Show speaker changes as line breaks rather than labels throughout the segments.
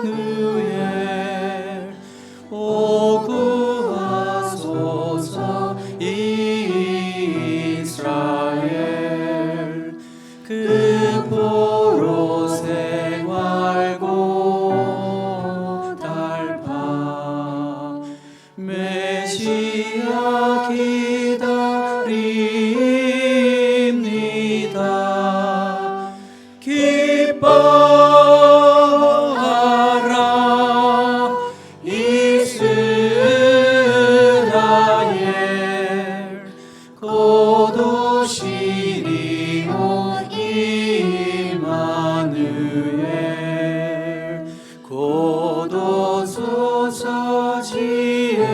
임마누엘 오 구하소서 이스라엘 그 포로 생활고 달파 메시아 기다립니다. 기뻐하라 이스라엘 곧 오시리오 임마누엘 곧 오소서 지혜의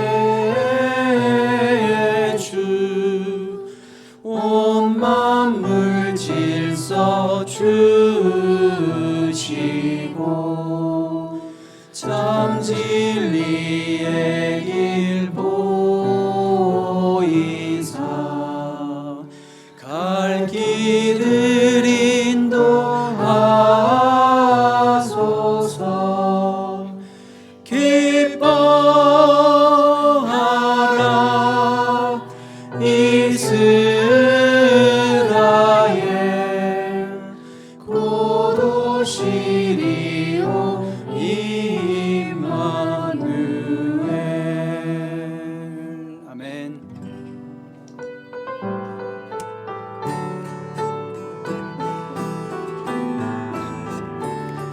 주 온 만물 질서 주시고 참 진리의 길 보이사 갈 길을 인도하소서. 기뻐하라 이스라엘 곧 오시리오 임마누엘. 아멘.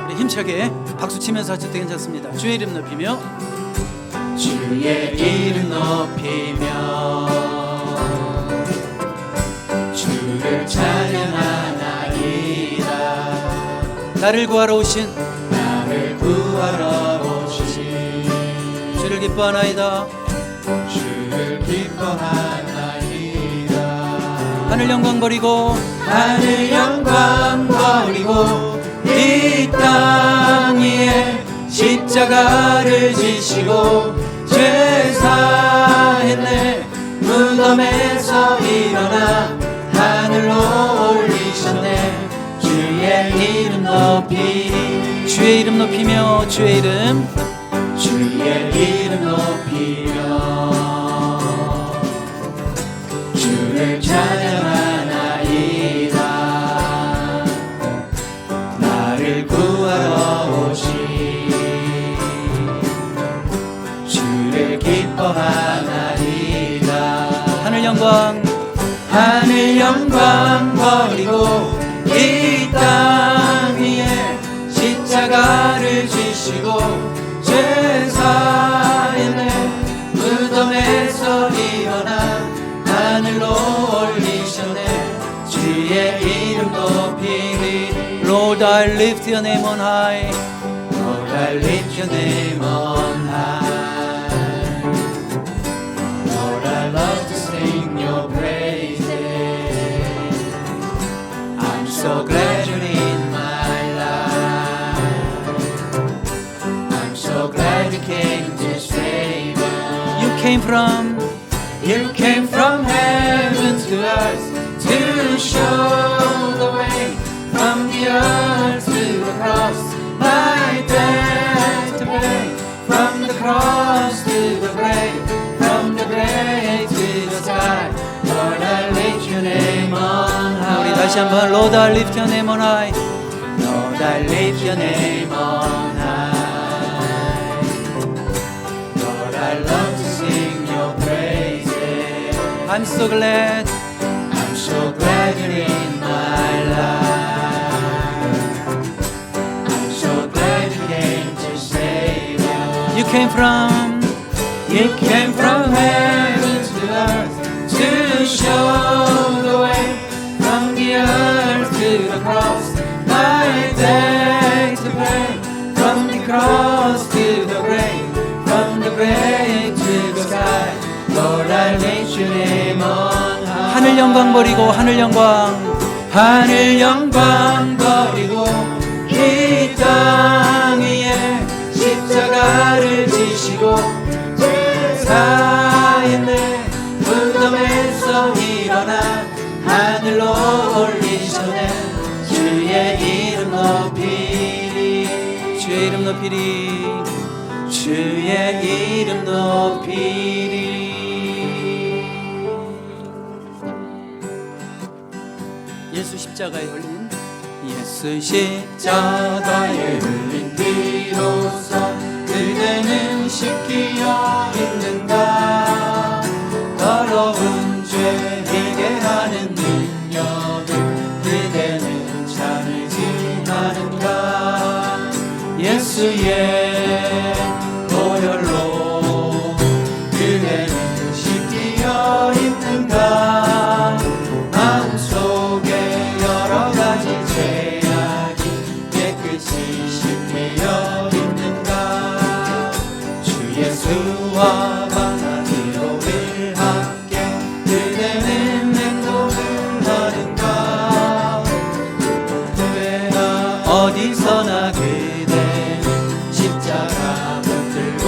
우리 힘차게 박수치면서 하셔도 괜찮습니다. 주의 이름 높이며 주의 이름 높이며 주를 찬양하나이다. 나를 구하러 오신 주를 기뻐하나이다.
주를 기뻐하나이다.
하늘 영광 버리고 이 땅 위에 십자가를 지시고 죄 사했네. 무덤에서 일어나 하늘로 올리셨네. 주의 이름 높이며 주의 이름
높이며 주를 찬양하나이다. 나를 구하러 오신 주를 기뻐하나이다.
하늘 영광
버리고 이 땅 위에 십자가를 지시고 죄 사했네. 무덤에서 일어나 하늘로 올리셨네. 주의 이름 높이리.
Lord, I lift your name on high.
Lord, I lift your name on high. Lord, I love to sing your praises. I'm so glad you're in my life. I'm so glad you came to save us.
You came from
heaven to earth to show the way. From the earth to the cross, my debt to pay. From the cross to the grave, from the grave to the sky. Lord, I lift your name on high.
우리 다시 한번 Lord, I lift your name on high.
Lord, I lift your name on high. Lord, I love to sing your praises.
I'm so glad
I'm so glad you're in my life. I'm so glad you came to save us.
you came from
heaven to earth to show the way. From the earth to the cross, my debt to pay. From the cross to the grave, from the grave to the sky. Lord, I lift your name on high.
하늘 영광 버리고
이 땅 위에 십자가를 지시고 죄 사했네. 무덤에서 일어나 하늘로 올리셨네. 주의 이름 높이리.
주의 이름 높이리 주의 이름 높이리. 예수 십자가에 흘린 예수 십자가에 흘린 피로써 그대는 씻기어 있는가. 더러운 죄 해결하는 능력을 그대는 참을지 않은가. 예수의 보혈로 그대는 씻기어 있는가. 마음속에 여러 가지 죄악이 깨끗이 씻기어 있는가. 주 예수와 바다로를 함께 그대는 행동을 하는가. 그대가 어디서나 그대는 십자가 붙들고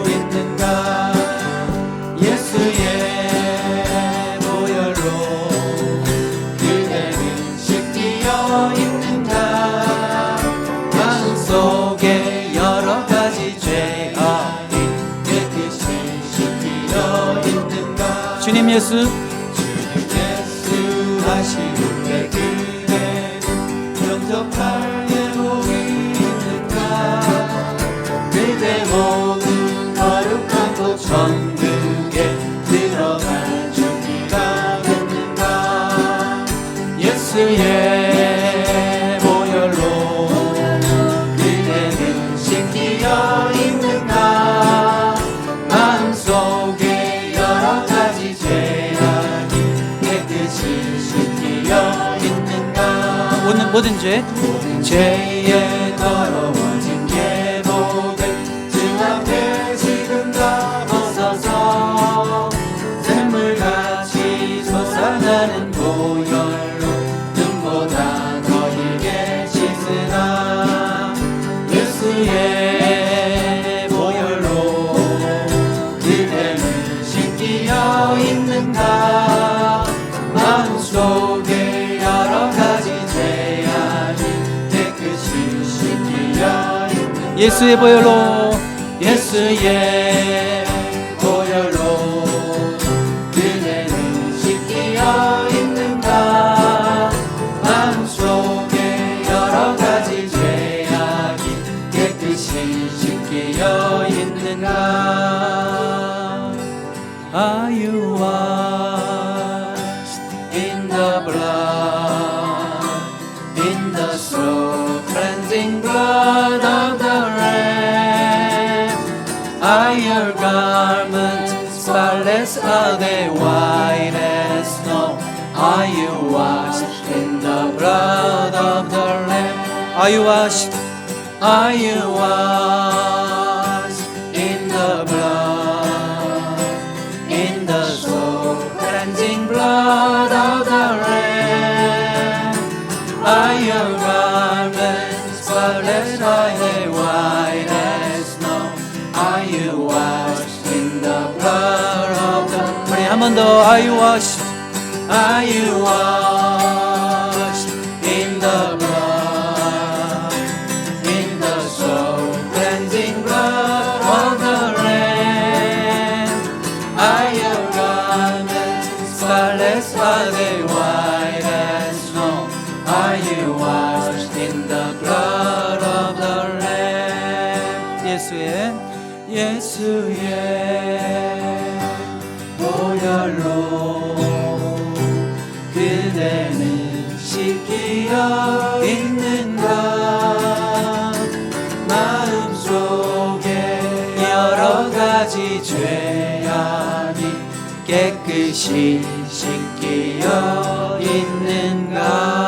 있는가. 예수의 보혈로 그대는 씻기어 있는가. 마음속에 여러 가지 죄악이 깨끗이 씻기어 있는가. 주님 예수 하시는데 그대는 영접할 예복이 있는가. 그대 몸은 거룩한 곳 천국에 들어갈 준비가 됐는가. 예수의 보혈로 그대는 씻기어 있는가. 마음속에 여러 가지 죄악이 깨끗이 씻기어 있는가. 모든 죄에 더러워진 예복을 주 앞에 지금 다 벗어서 샘물같이 솟아나는 보혈로 눈보다 더 희게 씻으라. 예수의 보혈로 그대는 씻기어 있는가. 마음속에 여러 가지 죄악이 깨끗이 씻기어 있는가. 예수의 보혈로 그대는 씻기어 있는가. 마음속에 여러 가지 죄악이 깨끗이 씻기어 있는가. Are you washed in the blood, in the soul cleansing blood of the Lamb? Are your garments spotless? Are they white as snow? Are you washed in the blood of the Lamb? Are you washed? Are you washed in the blood, in the soul cleansing blood of the Lamb? Are your garments spotless? Are they white as snow? Are you washed in the blood of the Lamb? 우리 한 번 더. Are you washed? Are you washed in the blood, in the soul cleansing blood of the Lamb? Are your garments spotless? Are they white as snow? Are you washed in the blood of the Lamb? 예수의 보혈로 그대는 씻기어 있는가. 마음속에 여러 가지 죄악이 깨끗이 씻기어 있는가.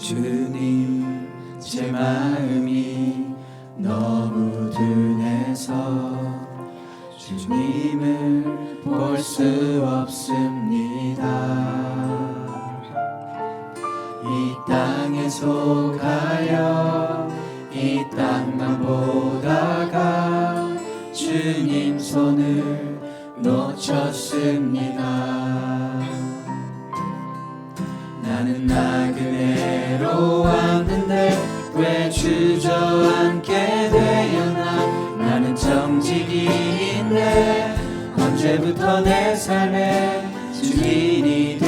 주님 제 마음이 너무 둔해서 주님을 볼 수 없습니다. 이 땅에 속하여 이 땅만 보다가 주님 손을 놓쳤습니다. 나는 나그네로 왔는데 왜 주저앉게 되었나. 나는 정직이인데 언제부터 내 삶의 주인이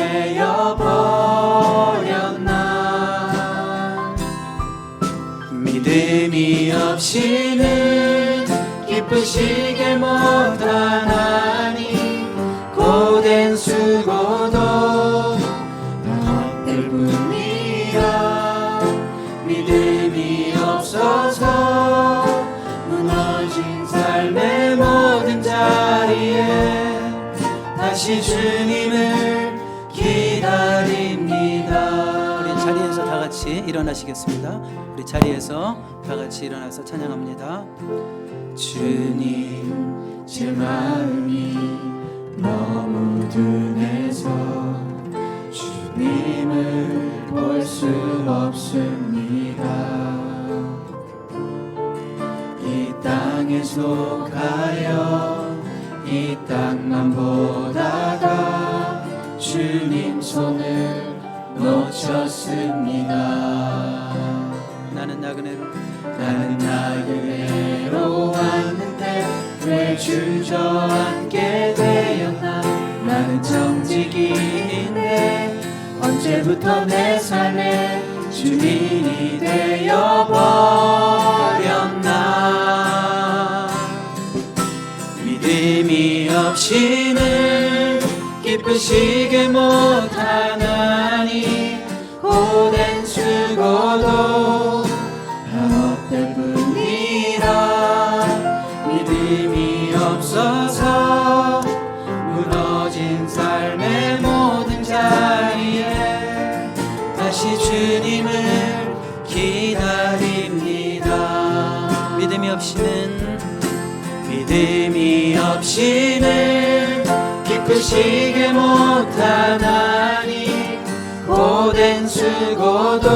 되어버렸나. 믿음이 없이는 기쁘시게 못하나니 고된 수고도 헛될 뿐이라. 믿음이 없어서 무너진 삶의 모든 자리에 다시 주님을 기다립니다.
우리 자리에서 다 같이 일어나시겠습니다. 우리 자리에서 다 같이 일어나서 찬양합니다.
주님, 제 마음이 너무 둔해서 주님을 볼 수 없습니다. 이 땅에 속하여 이 땅만 보다가 주님 손을 놓쳤습니다.
나는 나그네로
왔는데 왜 주저앉게 되었나. 나는 정직이인데 언제부터 내 삶의 주인이 되어버렸나. 믿음이 없이는 기쁘시게 못하나니 고된 수고도 헛될 뿐이라. 믿음이 없어서 무너진 삶의 모든 자리에 다시 주님을 기다립니다.
믿음이 없이는
기쁘시게 못하나니 고된 수고도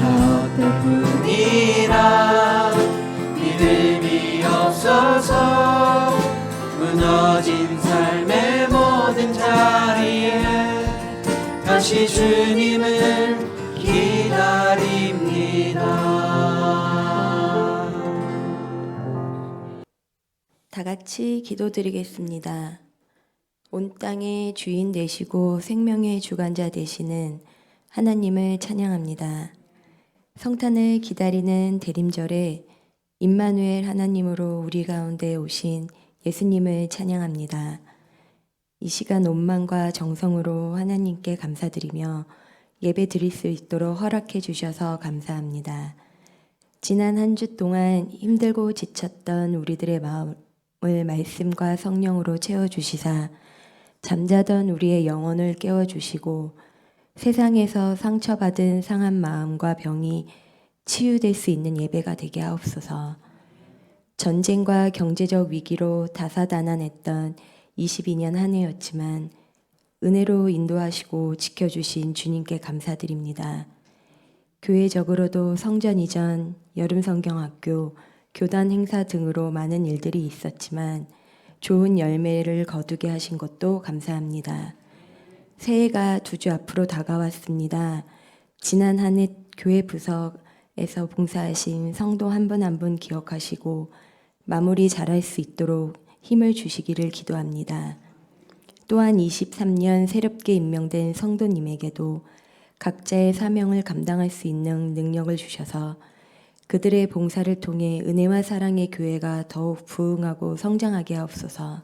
헛될 뿐이라. 믿음이 없어서 무너진 삶의 모든 자리에 다시 주님을 기다립니다.
다 같이 기도드리겠습니다. 온 땅의 주인 되시고 생명의 주관자 되시는 하나님을 찬양합니다. 성탄을 기다리는 대림절에 임마누엘 하나님으로 우리 가운데 오신 예수님을 찬양합니다. 이 시간 온 마음과 정성으로 하나님께 감사드리며 예배 드릴 수 있도록 허락해 주셔서 감사합니다. 지난 한 주 동안 힘들고 지쳤던 우리들의 마음을 말씀과 성령으로 채워주시사 잠자던 우리의 영혼을 깨워주시고 세상에서 상처받은 상한 마음과 병이 치유될 수 있는 예배가 되게 하옵소서. 전쟁과 경제적 위기로 다사다난했던 22년 한 해였지만 은혜로 인도하시고 지켜주신 주님께 감사드립니다. 교회적으로도 성전 이전, 여름성경학교, 교단 행사 등으로 많은 일들이 있었지만 좋은 열매를 거두게 하신 것도 감사합니다. 새해가 2주 앞으로 다가왔습니다. 지난 한 해 교회 부서에서 봉사하신 성도 한 분 한 분 기억하시고 마무리 잘할 수 있도록 힘을 주시기를 기도합니다. 또한 23년 새롭게 임명된 성도님에게도 각자의 사명을 감당할 수 있는 능력을 주셔서 그들의 봉사를 통해 은혜와 사랑의 교회가 더욱 부흥하고 성장하게 하옵소서.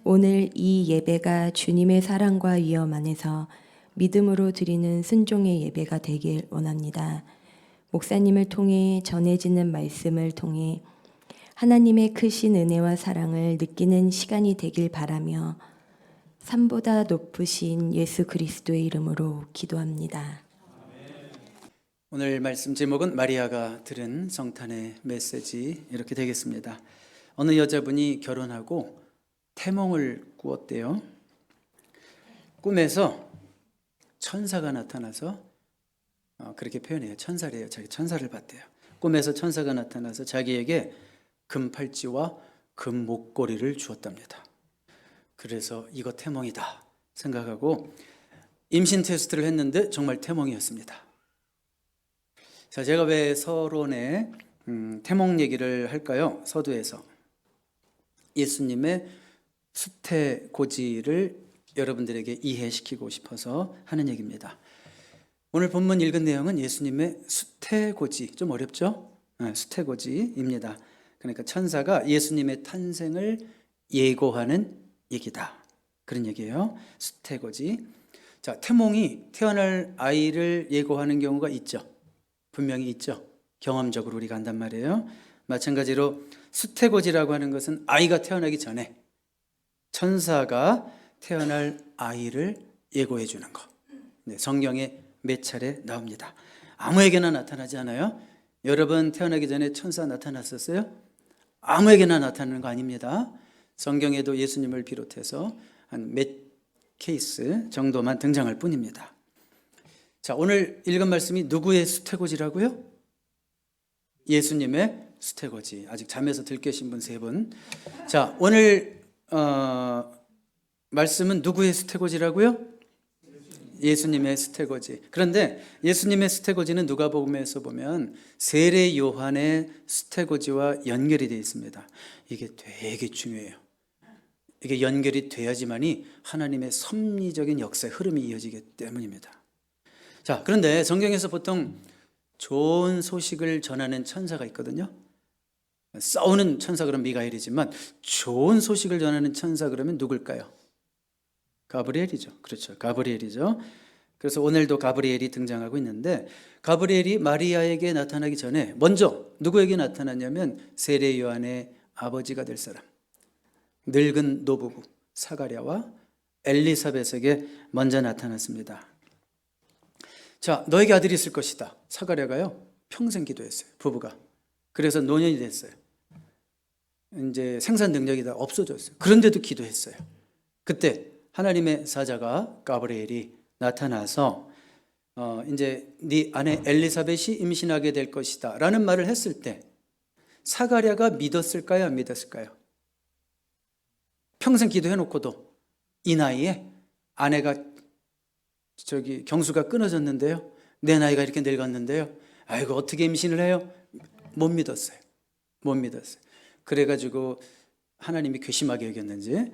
오늘 이 예배가 주님의 사랑과 위엄 안에서 믿음으로 드리는 순종의 예배가 되길 원합니다. 목사님을 통해 전해지는 말씀을 통해 하나님의 크신 은혜와 사랑을 느끼는 시간이 되길 바라며 산보다 높으신 예수 그리스도의 이름으로 기도합니다.
오늘 말씀 제목은 마리아가 들은 성탄의 메시지 이렇게 되겠습니다. 어느 여자분이 결혼하고 태몽을 꾸었대요. 꿈에서 천사가 나타나서 그렇게 표현해요. 천사래요. 자기 천사를 봤대요. 꿈에서 천사가 나타나서 자기에게 금 팔찌와 금 목걸이를 주었답니다. 그래서 이거 태몽이다 생각하고 임신 테스트를 했는데 정말 태몽이었습니다. 자, 제가 왜 서론에 태몽 얘기를 할까요? 서두에서 예수님의 수태고지를 여러분들에게 이해시키고 싶어서 하는 얘기입니다. 오늘 본문 읽은 내용은 예수님의 수태고지, 좀 어렵죠? 수태고지입니다. 그러니까 천사가 예수님의 탄생을 예고하는 얘기다, 그런 얘기예요. 수태고지. 자, 태몽이 태어날 아이를 예고하는 경우가 있죠. 분명히 있죠. 경험적으로 우리가 한단 말이에요. 마찬가지로 수태고지라고 하는 것은 아이가 태어나기 전에 천사가 태어날 아이를 예고해 주는 것. 네, 성경에 몇 차례 나옵니다. 아무에게나 나타나지 않아요. 여러분 태어나기 전에 천사 나타났었어요? 아무에게나 나타나는 거 아닙니다. 성경에도 예수님을 비롯해서 한 몇 케이스 정도만 등장할 뿐입니다. 자, 오늘 읽은 말씀이 누구의 수태고지라고요? 예수님의 수태고지. 아직 잠에서 들 깨신 분 3분. 자, 오늘 말씀은 누구의 수태고지라고요? 예수님의 수태고지. 그런데 예수님의 수태고지는 누가복음에서 보면 세례 요한의 수태고지와 연결이 되어 있습니다. 이게 되게 중요해요. 이게 연결이 돼야지만이 하나님의 섭리적인 역사의 흐름이 이어지기 때문입니다. 자, 그런데 성경에서 보통 좋은 소식을 전하는 천사가 있거든요. 싸우는 천사 그러면 미가엘이지만 좋은 소식을 전하는 천사 그러면 누굴까요? 가브리엘이죠. 그렇죠. 가브리엘이죠. 그래서 오늘도 가브리엘이 등장하고 있는데 가브리엘이 마리아에게 나타나기 전에 먼저 누구에게 나타났냐면 세례 요한의 아버지가 될 사람, 늙은 노부부 사가랴와 엘리사벳에게 먼저 나타났습니다. 자, 너에게 아들이 있을 것이다. 사가랴가요 평생 기도했어요. 부부가. 그래서 노년이 됐어요. 이제 생산 능력이 다 없어졌어요. 그런데도 기도했어요. 그때 하나님의 사자가 가브리엘이 나타나서 이제 네 아내 엘리사벳이 임신하게 될 것이다 라는 말을 했을 때 사가랴가 믿었을까요? 안 믿었을까요? 평생 기도해놓고도 이 나이에 아내가 경수가 끊어졌는데요, 내 나이가 이렇게 늙었는데요, 아이고 어떻게 임신을 해요? 못 믿었어요. 못 믿었어요. 그래가지고 하나님이 괘씸하게 여겼는지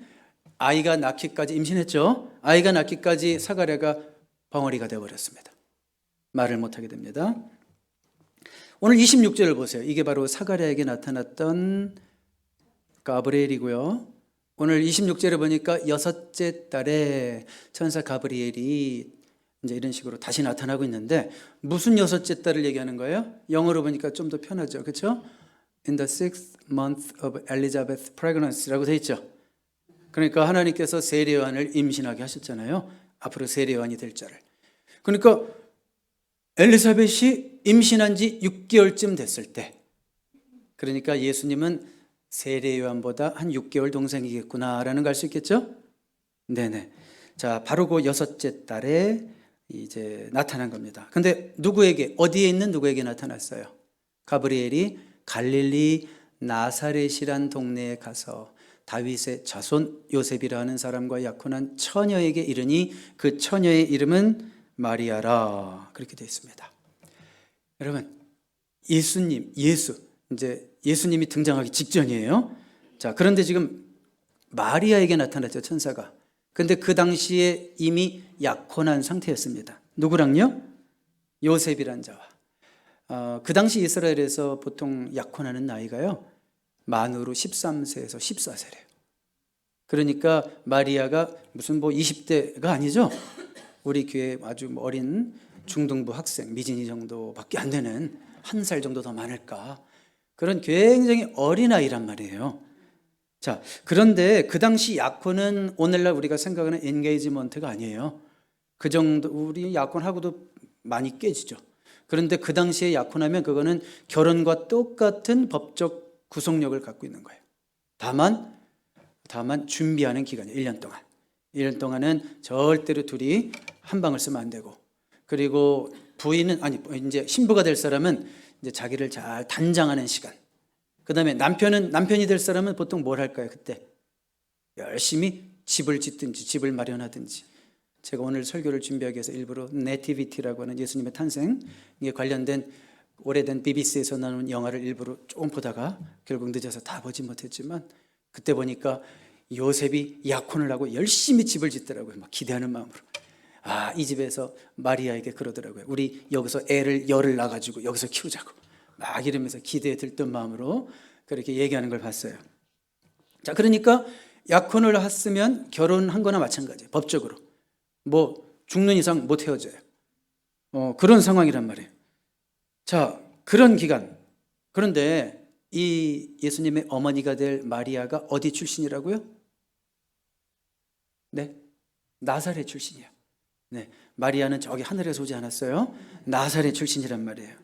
아이가 낳기까지 임신했죠. 아이가 낳기까지 사가랴가 벙어리가 되어버렸습니다. 말을 못하게 됩니다. 오늘 26절을 보세요. 이게 바로 사가랴에게 나타났던 가브리엘이고요. 오늘 26절에 보니까 6째 달에 천사 가브리엘이 이제 이런 식으로 다시 나타나고 있는데 무슨 6째 달을 얘기하는 거예요? 영어로 보니까 좀 더 편하죠. 그렇죠? In the 6th month of Elizabeth's pregnancy라고 돼 있죠. 그러니까 하나님께서 세례 요한을 임신하게 하셨잖아요. 앞으로 세례 요한이 될 자를. 그러니까 엘리사벳이 임신한 지 6개월쯤 됐을 때, 그러니까 예수님은 세례 요한보다 한 6개월 동생이겠구나라는 걸 알 수 있겠죠? 네네. 자, 바로 그 6째 달에 이제 나타난 겁니다. 근데 누구에게, 어디에 있는 누구에게 나타났어요? 가브리엘이 갈릴리 나사렛이란 동네에 가서 다윗의 자손 요셉이라 하는 사람과 약혼한 처녀에게 이르니 그 처녀의 이름은 마리아라. 그렇게 되어 있습니다. 여러분, 이제 예수님이 등장하기 직전이에요. 자, 그런데 지금 마리아에게 나타났죠, 천사가. 근데 그 당시에 이미 약혼한 상태였습니다. 누구랑요? 요셉이란 자와. 그 당시 이스라엘에서 보통 약혼하는 나이가요, 만으로 13세에서 14세래요. 그러니까 마리아가 무슨 20대가 아니죠. 우리 교회 아주 어린 중등부 학생, 미진이 정도밖에 안 되는, 1살 정도 더 많을까, 그런 굉장히 어린 아이란 말이에요. 자, 그런데 그 당시 약혼은 오늘날 우리가 생각하는 엔게이지먼트가 아니에요. 그 정도, 우리 약혼하고도 많이 깨지죠. 그런데 그 당시에 약혼하면 그거는 결혼과 똑같은 법적 구속력을 갖고 있는 거예요. 다만 준비하는 기간이에요. 1년 동안. 1년 동안은 절대로 둘이 한 방을 쓰면 안 되고, 그리고 부인은 아니 이제 신부가 될 사람은 이제 자기를 잘 단장하는 시간. 그다음에 남편이 될 사람은 보통 뭘 할까요? 그때 열심히 집을 짓든지 집을 마련하든지. 제가 오늘 설교를 준비하기 위해서 일부러 네티비티라고 하는 예수님의 탄생에 관련된 오래된 BBC에서 나오는 영화를 일부러 조금 보다가 결국 늦어서 다 보지 못했지만, 그때 보니까 요셉이 약혼을 하고 열심히 집을 짓더라고요. 막 기대하는 마음으로. 이 집에서 마리아에게 그러더라고요. 우리 여기서 열을 낳아가지고 여기서 키우자고. 막 이러면서 기대에 들뜬 마음으로 그렇게 얘기하는 걸 봤어요. 자, 그러니까 약혼을 했으면 결혼한 거나 마찬가지예요. 법적으로. 뭐 죽는 이상 못 헤어져요. 그런 상황이란 말이에요. 자, 그런 기간. 그런데 이 예수님의 어머니가 될 마리아가 어디 출신이라고요? 네, 나사렛 출신이에요. 네, 마리아는 저기 하늘에서 오지 않았어요. 나사렛 출신이란 말이에요.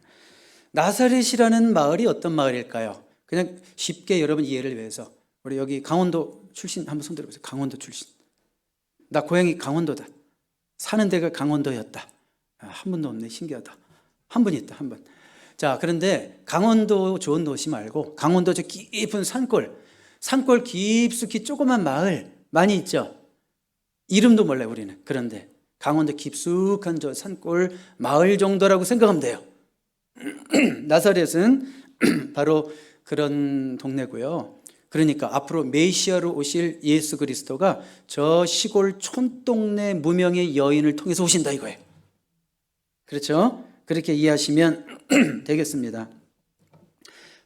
나사렛이라는 마을이 어떤 마을일까요? 그냥 쉽게 여러분 이해를 위해서 우리 여기 강원도 출신 한번 손 들어보세요. 강원도 출신. 나 고향이 강원도다. 사는 데가 강원도였다. 한 분도 없네. 신기하다. 한 분 있다. 한 분. 자, 그런데 강원도 좋은 도시 말고 강원도 저 깊은 산골 깊숙이 조그만 마을 많이 있죠. 이름도 몰라요, 우리는. 그런데 강원도 깊숙한 저 산골 마을 정도라고 생각하면 돼요. 나사렛은 바로 그런 동네고요. 그러니까 앞으로 메시아로 오실 예수 그리스도가 저 시골 촌동네 무명의 여인을 통해서 오신다 이거예요. 그렇죠? 그렇게 이해하시면 되겠습니다.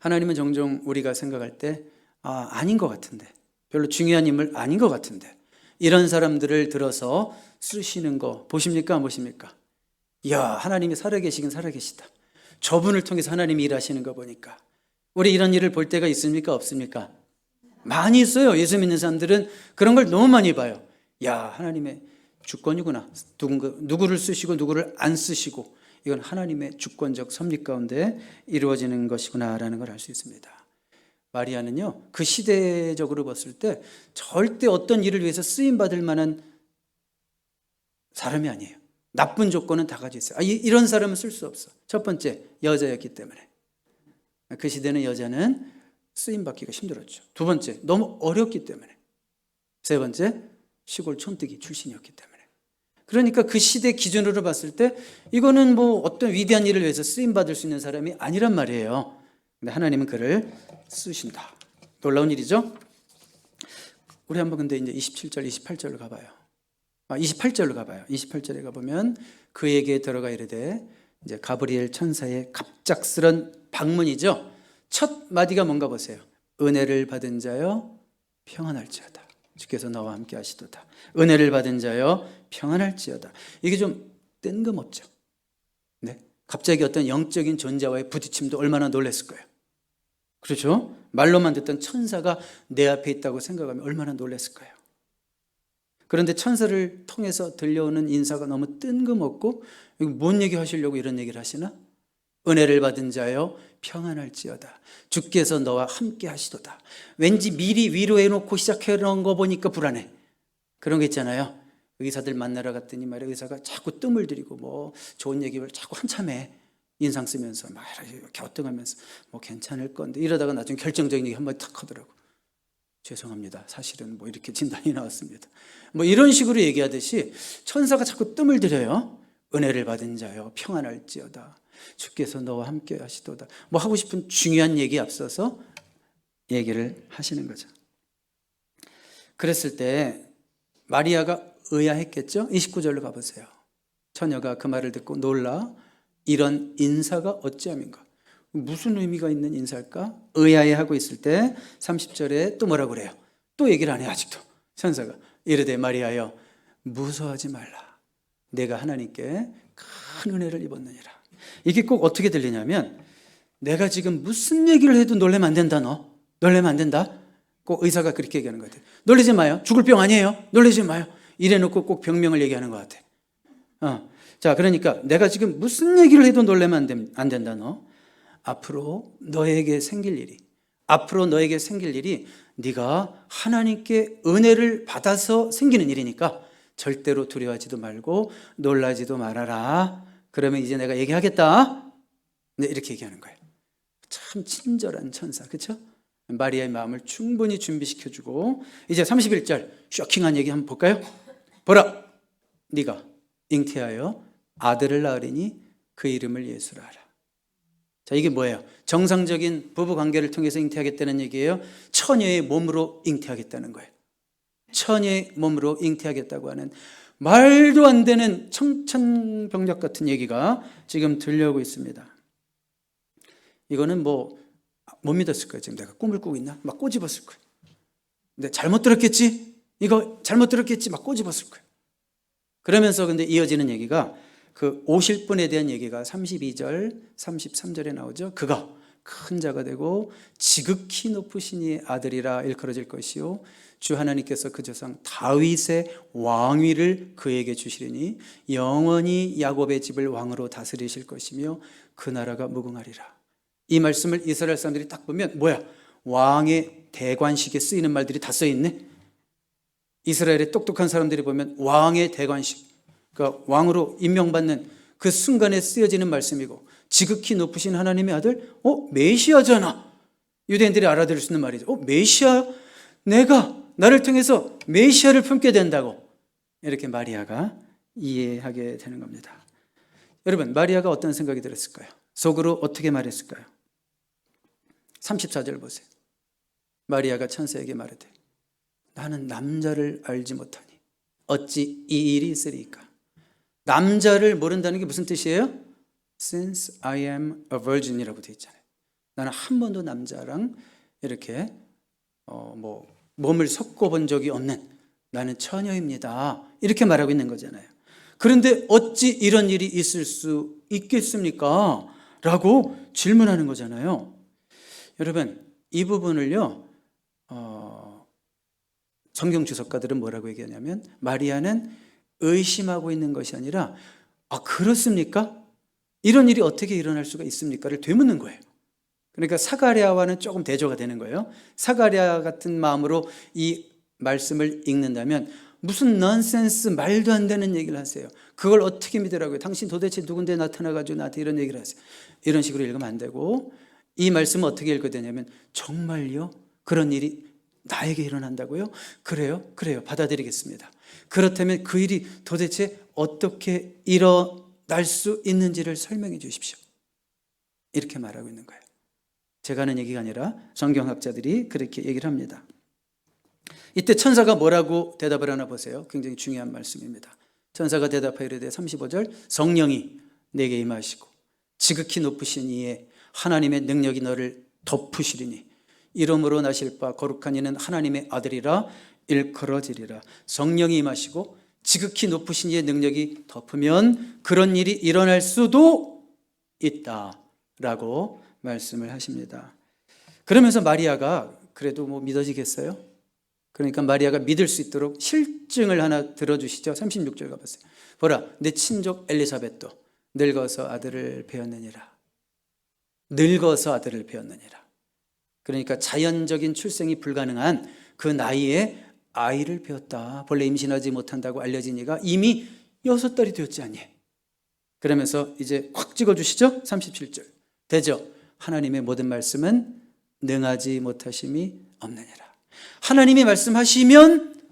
하나님은 종종 우리가 생각할 때 아닌 것 같은데, 별로 중요한 인물 아닌 것 같은데, 이런 사람들을 들어서 쓰시는 거 보십니까? 안 보십니까? 이야, 하나님이 살아계시긴 살아계시다. 저분을 통해서 하나님이 일하시는 거 보니까. 우리 이런 일을 볼 때가 있습니까? 없습니까? 많이 있어요. 예수 믿는 사람들은 그런 걸 너무 많이 봐요. 야, 하나님의 주권이구나. 누구를 쓰시고 누구를 안 쓰시고, 이건 하나님의 주권적 섭리 가운데 이루어지는 것이구나라는 걸 알 수 있습니다. 마리아는요, 그 시대적으로 봤을 때 절대 어떤 일을 위해서 쓰임받을 만한 사람이 아니에요. 나쁜 조건은 다 가지고 있어요. 이런 사람은 쓸 수 없어. 첫 번째, 여자였기 때문에. 그 시대는 여자는 쓰임받기가 힘들었죠. 두 번째, 너무 어렵기 때문에. 세 번째, 시골 촌뜨기 출신이었기 때문에. 그러니까 그 시대 기준으로 봤을 때 이거는 뭐 어떤 위대한 일을 위해서 쓰임받을 수 있는 사람이 아니란 말이에요. 근데 하나님은 그를 쓰신다. 놀라운 일이죠. 우리 한번 근데 이제 27절, 28절로 가봐요. 28절로 가봐요. 28절에 가보면 그에게 들어가 이르되, 이제 가브리엘 천사의 갑작스런 방문이죠. 첫 마디가 뭔가 보세요. 은혜를 받은 자여 평안할지어다. 주께서 너와 함께 하시도다. 은혜를 받은 자여 평안할지어다. 이게 좀 뜬금없죠. 네? 갑자기 어떤 영적인 존재와의 부딪힘도 얼마나 놀랐을 거예요. 그렇죠? 말로만 듣던 천사가 내 앞에 있다고 생각하면 얼마나 놀랐을 거예요. 그런데 천사를 통해서 들려오는 인사가 너무 뜬금없고, 뭔 얘기 하시려고 이런 얘기를 하시나? 은혜를 받은 자여 평안할지어다. 주께서 너와 함께 하시도다. 왠지 미리 위로해 놓고 시작해 놓은 거 보니까 불안해. 그런 거 있잖아요. 의사들 만나러 갔더니 말이야, 의사가 자꾸 뜸을 들이고 뭐 좋은 얘기를 자꾸 한참 해. 인상 쓰면서 막 갸우뚱하면서 뭐 괜찮을 건데, 이러다가 나중에 결정적인 얘기 한번 탁 하더라고. 죄송합니다. 사실은 뭐 이렇게 진단이 나왔습니다. 뭐 이런 식으로 얘기하듯이 천사가 자꾸 뜸을 들여요. 은혜를 받은 자여 평안할지어다. 주께서 너와 함께 하시도다. 뭐 하고 싶은 중요한 얘기에 앞서서 얘기를 하시는 거죠. 그랬을 때 마리아가 의아했겠죠? 29절로 가보세요. 처녀가 그 말을 듣고 놀라 이런 인사가 어찌함인가? 무슨 의미가 있는 인사일까? 의아해하고 있을 때 30절에 또 뭐라고 그래요? 또 얘기를 안 해. 아직도 천사가 이르되 마리아여 무서워하지 말라. 내가 하나님께 큰 은혜를 입었느니라. 이게 꼭 어떻게 들리냐면, 내가 지금 무슨 얘기를 해도 놀래면 안 된다. 너 놀래면 안 된다. 꼭 의사가 그렇게 얘기하는 것 같아요. 놀라지 마요. 죽을 병 아니에요. 놀라지 마요. 이래놓고 꼭 병명을 얘기하는 것 같아. 자, 그러니까 내가 지금 무슨 얘기를 해도 놀라면 안 된다. 너 앞으로 너에게 생길 일이 네가 하나님께 은혜를 받아서 생기는 일이니까 절대로 두려워하지도 말고 놀라지도 말아라. 그러면 이제 내가 얘기하겠다. 네, 이렇게 얘기하는 거예요. 참 친절한 천사, 그렇죠? 마리아의 마음을 충분히 준비시켜주고, 이제 31절 쇼킹한 얘기 한번 볼까요? 보라, 네가 잉태하여 아들을 낳으리니 그 이름을 예수라 하라. 자, 이게 뭐예요? 정상적인 부부 관계를 통해서 잉태하겠다는 얘기예요? 처녀의 몸으로 잉태하겠다는 거예요. 처녀의 몸으로 잉태하겠다고 하는 말도 안 되는 청천벽력 같은 얘기가 지금 들려오고 있습니다. 이거는 못 믿었을 거예요. 지금 내가 꿈을 꾸고 있나? 막 꼬집었을 거예요. 근데 잘못 들었겠지? 이거 잘못 들었겠지? 막 꼬집었을 거예요. 그러면서 근데 이어지는 얘기가 그 오실 분에 대한 얘기가 32절, 33절에 나오죠. 그가 큰 자가 되고 지극히 높으신 이의 아들이라 일컬어질 것이요 주 하나님께서 그 조상 다윗의 왕위를 그에게 주시리니 영원히 야곱의 집을 왕으로 다스리실 것이며 그 나라가 무궁하리라. 이 말씀을 이스라엘 사람들이 딱 보면 뭐야? 왕의 대관식에 쓰이는 말들이 다 써있네. 이스라엘의 똑똑한 사람들이 보면 왕의 대관식, 그러니까 왕으로 임명받는 그 순간에 쓰여지는 말씀이고, 지극히 높으신 하나님의 아들, 메시아잖아. 유대인들이 알아들을 수 있는 말이죠. 메시아, 나를 통해서 메시아를 품게 된다고, 이렇게 마리아가 이해하게 되는 겁니다. 여러분, 마리아가 어떤 생각이 들었을까요? 속으로 어떻게 말했을까요? 34절 보세요. 마리아가 천사에게 말하되 나는 남자를 알지 못하니 어찌 이 일이 있으리까. 남자를 모른다는 게 무슨 뜻이에요? Since I am a virgin이라고 되어 있잖아요. 나는 한 번도 남자랑 이렇게 몸을 섞어본 적이 없는 나는 처녀입니다. 이렇게 말하고 있는 거잖아요. 그런데 어찌 이런 일이 있을 수 있겠습니까? 라고 질문하는 거잖아요. 여러분, 이 부분을요, 성경 주석가들은 뭐라고 얘기하냐면 마리아는 의심하고 있는 것이 아니라 그렇습니까? 이런 일이 어떻게 일어날 수가 있습니까?를 되묻는 거예요. 그러니까 사가랴와는 조금 대조가 되는 거예요. 사가랴 같은 마음으로 이 말씀을 읽는다면 무슨 넌센스, 말도 안 되는 얘기를 하세요. 그걸 어떻게 믿으라고요? 당신 도대체 누군데 나타나가지고 나한테 이런 얘기를 하세요. 이런 식으로 읽으면 안 되고, 이 말씀은 어떻게 읽어야 되냐면 정말요? 그런 일이 나에게 일어난다고요? 그래요? 받아들이겠습니다. 그렇다면 그 일이 도대체 어떻게 일어날 수 있는지를 설명해 주십시오. 이렇게 말하고 있는 거예요. 제가 하는 얘기가 아니라 성경학자들이 그렇게 얘기를 합니다. 이때 천사가 뭐라고 대답을 하나 보세요. 굉장히 중요한 말씀입니다. 천사가 대답하여 이르되 35절 성령이 내게 임하시고 지극히 높으신 이의 하나님의 능력이 너를 덮으시리니 이름으로 나실 바 거룩한 이는 하나님의 아들이라 일컬어지리라. 성령이 임하시고 지극히 높으신 이의 능력이 덮으면 그런 일이 일어날 수도 있다라고 말씀을 하십니다. 그러면서 마리아가 그래도 믿어지겠어요? 그러니까 마리아가 믿을 수 있도록 실증을 하나 들어주시죠. 36절 가보세요. 보라, 내 친족 엘리사벳도 늙어서 아들을 배었느니라. 늙어서 아들을 배었느니라. 그러니까 자연적인 출생이 불가능한 그 나이에 아이를 배었다. 본래 임신하지 못한다고 알려진 이가 이미 6달이 되었지 않니? 그러면서 이제 확 찍어주시죠. 37절. 되죠? 하나님의 모든 말씀은 능하지 못하심이 없느니라. 하나님이 말씀하시면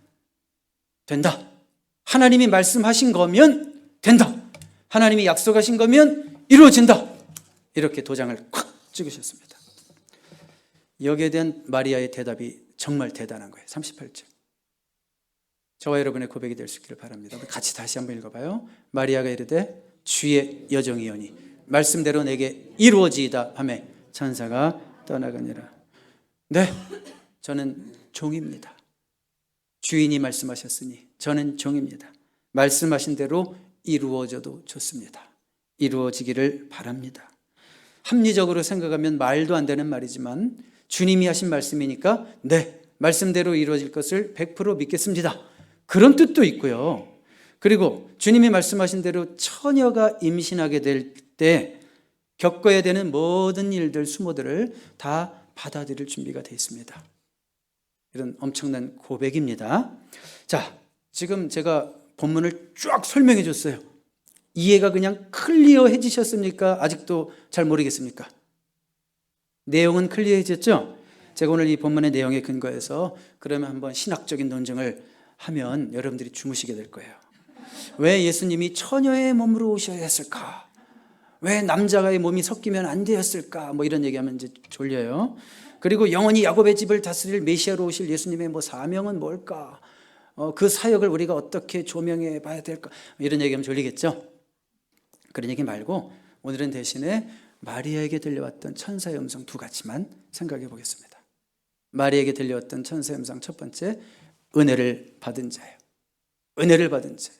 된다. 하나님이 말씀하신 거면 된다. 하나님이 약속하신 거면 이루어진다. 이렇게 도장을 콱 찍으셨습니다. 여기에 대한 마리아의 대답이 정말 대단한 거예요. 38절. 저와 여러분의 고백이 될 수 있기를 바랍니다. 같이 다시 한번 읽어봐요. 마리아가 이르되 주의 여정이오니 말씀대로 내게 이루어지이다 하며 천사가 떠나가니라. 네, 저는 종입니다. 주인이 말씀하셨으니 저는 종입니다. 말씀하신 대로 이루어져도 좋습니다. 이루어지기를 바랍니다. 합리적으로 생각하면 말도 안 되는 말이지만 주님이 하신 말씀이니까 네, 말씀대로 이루어질 것을 100% 믿겠습니다. 그런 뜻도 있고요. 그리고 주님이 말씀하신 대로 처녀가 임신하게 될 때 겪어야 되는 모든 일들, 수모들을 다 받아들일 준비가 되어 있습니다. 이런 엄청난 고백입니다. 자, 지금 제가 본문을 쫙 설명해 줬어요. 이해가 그냥 클리어해지셨습니까? 아직도 잘 모르겠습니까? 내용은 클리어해졌죠? 제가 오늘 이 본문의 내용에 근거해서 그러면 한번 신학적인 논증을 하면 여러분들이 주무시게 될 거예요. 왜 예수님이 처녀의 몸으로 오셔야 했을까? 왜 남자의 몸이 섞이면 안 되었을까? 뭐 이런 얘기하면 이제 졸려요. 그리고 영원히 야곱의 집을 다스릴 메시아로 오실 예수님의 뭐 사명은 뭘까? 그 사역을 우리가 어떻게 조명해 봐야 될까? 이런 얘기하면 졸리겠죠? 그런 얘기 말고 오늘은 대신에 마리아에게 들려왔던 천사의 음성 두 가지만 생각해 보겠습니다. 마리아에게 들려왔던 천사의 음성 첫 번째, 은혜를 받은 자예요. 은혜를 받은 자.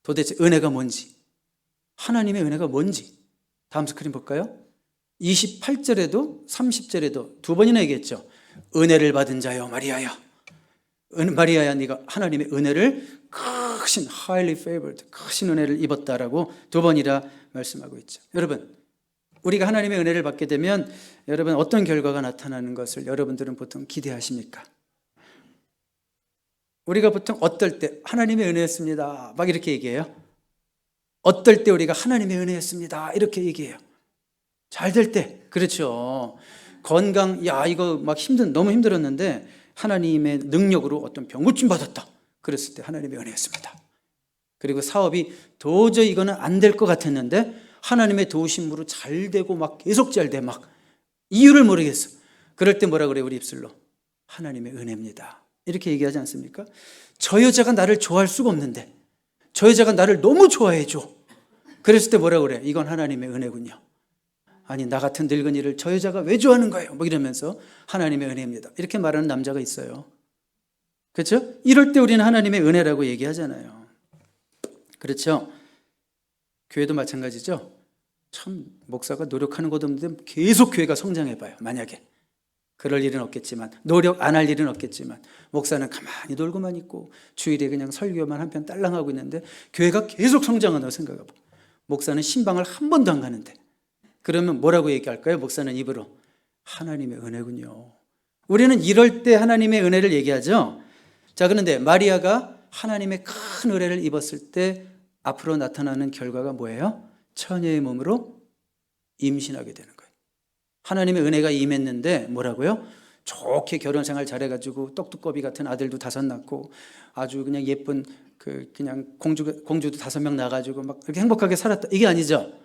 도대체 은혜가 뭔지, 하나님의 은혜가 뭔지 다음 스크린 볼까요? 28절에도 30절에도 두 번이나 얘기했죠. 은혜를 받은 자여 마리아야, 마리아야 네가 하나님의 은혜를 크신 highly favored, 크신 은혜를 입었다라고 두 번이나 말씀하고 있죠. 여러분, 우리가 하나님의 은혜를 받게 되면 여러분 어떤 결과가 나타나는 것을 여러분들은 보통 기대하십니까? 우리가 보통 어떨 때 하나님의 은혜였습니다 막 이렇게 얘기해요. 어떨 때 우리가 하나님의 은혜였습니다 이렇게 얘기해요. 잘 될 때, 그렇죠. 건강, 야 이거 막 너무 힘들었는데 하나님의 능력으로 어떤 병 고침 받았다 그랬을 때 하나님의 은혜였습니다. 그리고 사업이 도저히 이거는 안 될 것 같았는데 하나님의 도우심으로 잘 되고 막 계속 잘 돼, 막 이유를 모르겠어. 그럴 때 뭐라 그래요? 우리 입술로 하나님의 은혜입니다 이렇게 얘기하지 않습니까? 저 여자가 나를 좋아할 수가 없는데 저 여자가 나를 너무 좋아해 줘. 그랬을 때 뭐라 그래? 이건 하나님의 은혜군요. 아니 나 같은 늙은이를 저 여자가 왜 좋아하는 거예요? 뭐 이러면서 하나님의 은혜입니다 이렇게 말하는 남자가 있어요. 그렇죠? 이럴 때 우리는 하나님의 은혜라고 얘기하잖아요. 그렇죠? 교회도 마찬가지죠. 참 목사가 노력하는 것도 없는데 계속 교회가 성장해봐요. 만약에 그럴 일은 없겠지만, 노력 안 할 일은 없겠지만, 목사는 가만히 놀고만 있고 주일에 그냥 설교만 한 편 딸랑하고 있는데 교회가 계속 성장한다고 생각해봐. 목사는 신방을 한 번도 안 가는데 그러면 뭐라고 얘기할까요? 목사는 입으로 하나님의 은혜군요. 우리는 이럴 때 하나님의 은혜를 얘기하죠. 자, 그런데 마리아가 하나님의 큰 은혜를 입었을 때 앞으로 나타나는 결과가 뭐예요? 처녀의 몸으로 임신하게 되는 거예요. 하나님의 은혜가 임했는데 뭐라고요? 좋게 결혼 생활 잘해가지고 떡두꺼비 같은 아들도 5 낳고 아주 그냥 예쁜 그냥 공주도 5명 낳아가지고 막 그렇게 행복하게 살았다. 이게 아니죠.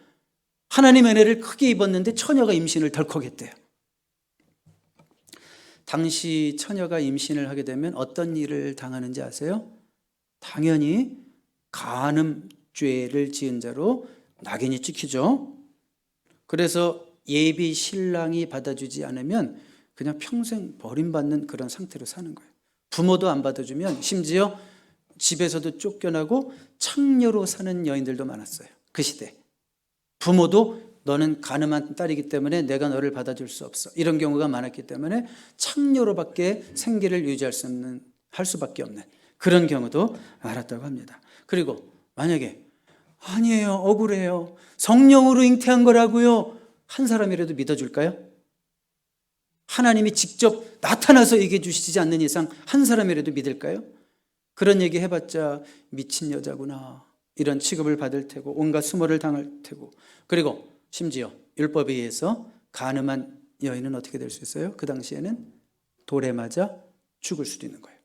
하나님의 은혜를 크게 입었는데 처녀가 임신을 덜컥했대요. 당시 처녀가 임신을 하게 되면 어떤 일을 당하는지 아세요? 당연히 간음죄를 지은 자로 낙인이 찍히죠. 그래서 예비 신랑이 받아주지 않으면 그냥 평생 버림받는 그런 상태로 사는 거예요. 부모도 안 받아주면 심지어 집에서도 쫓겨나고 창녀로 사는 여인들도 많았어요. 그 시대. 부모도 너는 가늠한 딸이기 때문에 내가 너를 받아줄 수 없어. 이런 경우가 많았기 때문에 창녀로밖에 생계를 유지할 수 없는, 할 수밖에 없는 그런 경우도 많았다고 합니다. 그리고 만약에 아니에요, 억울해요, 성령으로 잉태한 거라고요, 한 사람이라도 믿어줄까요? 하나님이 직접 나타나서 얘기해 주시지 않는 이상 한 사람이라도 믿을까요? 그런 얘기 해봤자 미친 여자구나 이런 취급을 받을 테고 온갖 수모를 당할 테고, 그리고 심지어 율법에 의해서 간음한 여인은 어떻게 될 수 있어요? 그 당시에는 돌에 맞아 죽을 수도 있는 거예요.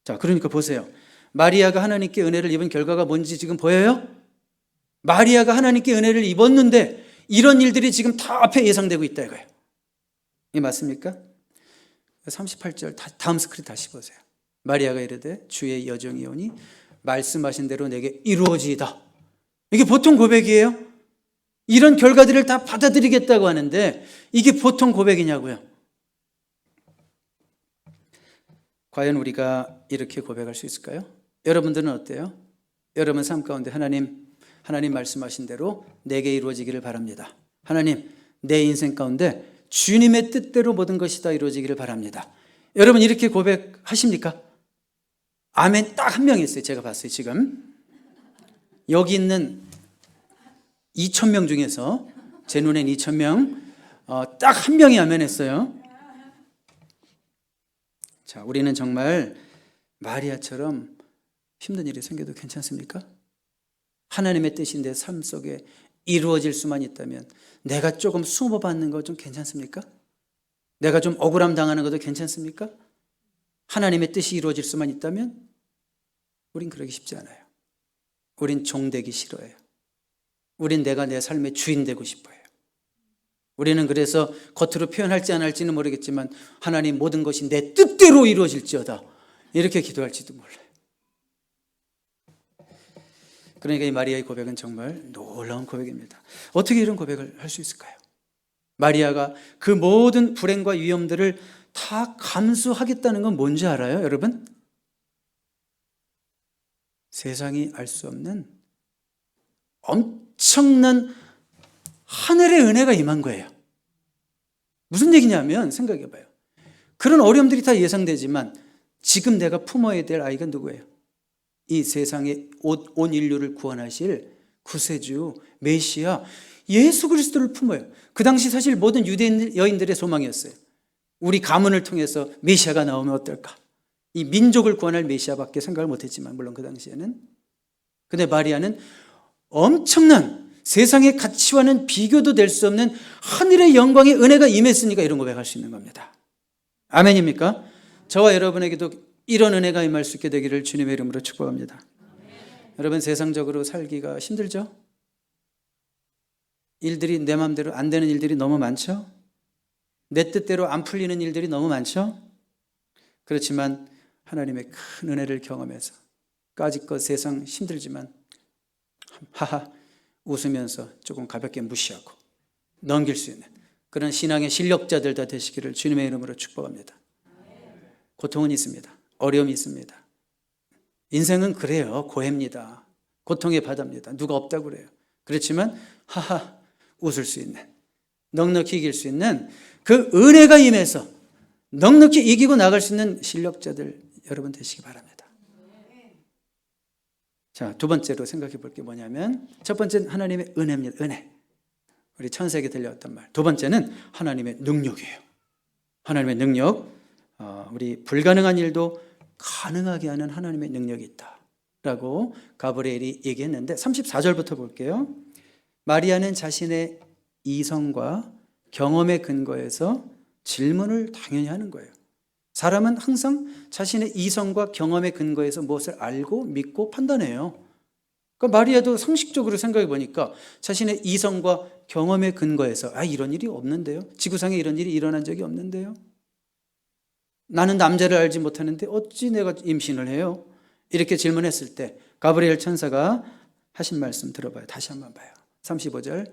자, 그러니까 보세요. 마리아가 하나님께 은혜를 입은 결과가 뭔지 지금 보여요? 마리아가 하나님께 은혜를 입었는데 이런 일들이 지금 다 앞에 예상되고 있다 이거예요. 이게 맞습니까? 38절 다음 스크린 다시 보세요. 마리아가 이르되 주의 여종이 오니 말씀하신 대로 내게 이루어지이다. 이게 보통 고백이에요? 이런 결과들을 다 받아들이겠다고 하는데 이게 보통 고백이냐고요? 과연 우리가 이렇게 고백할 수 있을까요? 여러분들은 어때요? 여러분 삶 가운데 하나님 말씀하신 대로 내게 이루어지기를 바랍니다. 하나님, 내 인생 가운데 주님의 뜻대로 모든 것이 다 이루어지기를 바랍니다. 여러분 이렇게 고백하십니까? 아멘 딱 한 명 있어요. 제가 봤어요. 지금 여기 있는 2,000명 중에서 제 눈엔 2,000명 딱 한 명이 아멘 했어요. 자, 우리는 정말 마리아처럼 힘든 일이 생겨도 괜찮습니까? 하나님의 뜻이 내 삶 속에 이루어질 수만 있다면 내가 조금 수모받는 거 좀 괜찮습니까? 내가 좀 억울함 당하는 것도 괜찮습니까? 하나님의 뜻이 이루어질 수만 있다면 우린 그러기 쉽지 않아요. 우린 종되기 싫어해요. 우린 내가 내 삶의 주인 되고 싶어요. 우리는 그래서 겉으로 표현할지 안 할지는 모르겠지만 하나님 모든 것이 내 뜻대로 이루어질지어다 이렇게 기도할지도 몰라요. 그러니까 이 마리아의 고백은 정말 놀라운 고백입니다. 어떻게 이런 고백을 할 수 있을까요? 마리아가 그 모든 불행과 위험들을 다 감수하겠다는 건 뭔지 알아요, 여러분? 세상이 알 수 없는 엄청난 하늘의 은혜가 임한 거예요. 무슨 얘기냐면 생각해봐요. 그런 어려움들이 다 예상되지만 지금 내가 품어야 될 아이가 누구예요? 이 세상에 온 인류를 구원하실 구세주 메시아 예수 그리스도를 품어요. 그 당시 사실 모든 유대인 여인들의 소망이었어요. 우리 가문을 통해서 메시아가 나오면 어떨까? 이 민족을 구원할 메시아밖에 생각을 못했지만 물론 그 당시에는. 근데 마리아는 엄청난 세상의 가치와는 비교도 될 수 없는 하늘의 영광의 은혜가 임했으니까 이런 고백할 수 있는 겁니다. 아멘입니까? 저와 여러분에게도 이런 은혜가 임할 수 있게 되기를 주님의 이름으로 축복합니다. 여러분 세상적으로 살기가 힘들죠? 일들이 내 마음대로 안 되는 일들이 너무 많죠? 내 뜻대로 안 풀리는 일들이 너무 많죠? 그렇지만 하나님의 큰 은혜를 경험해서 까짓것 세상 힘들지만 하하 웃으면서 조금 가볍게 무시하고 넘길 수 있는 그런 신앙의 실력자들 다 되시기를 주님의 이름으로 축복합니다. 고통은 있습니다. 어려움이 있습니다. 인생은 그래요. 고해입니다. 고통의 바다입니다. 누가 없다고 그래요. 그렇지만 하하 웃을 수 있는 넉넉히 이길 수 있는 그 은혜가 임해서 넉넉히 이기고 나갈 수 있는 실력자들 여러분 되시기 바랍니다. 자, 두 번째로 생각해 볼 게 뭐냐면 첫 번째는 하나님의 은혜입니다. 은혜. 우리 천사에게 들려왔단 말. 두 번째는 하나님의 능력이에요. 하나님의 능력. 우리 불가능한 일도 가능하게 하는 하나님의 능력이 있다라고 가브리엘이 얘기했는데 34절부터 볼게요. 마리아는 자신의 이성과 경험에 근거해서 질문을 당연히 하는 거예요. 사람은 항상 자신의 이성과 경험에 근거해서 무엇을 알고 믿고 판단해요. 그러니까 마리아도 상식적으로 생각해 보니까 자신의 이성과 경험에 근거해서 이런 일이 없는데요. 지구상에 이런 일이 일어난 적이 없는데요. 나는 남자를 알지 못하는데 어찌 내가 임신을 해요? 이렇게 질문했을 때 가브리엘 천사가 하신 말씀 들어봐요. 다시 한번 봐요. 35절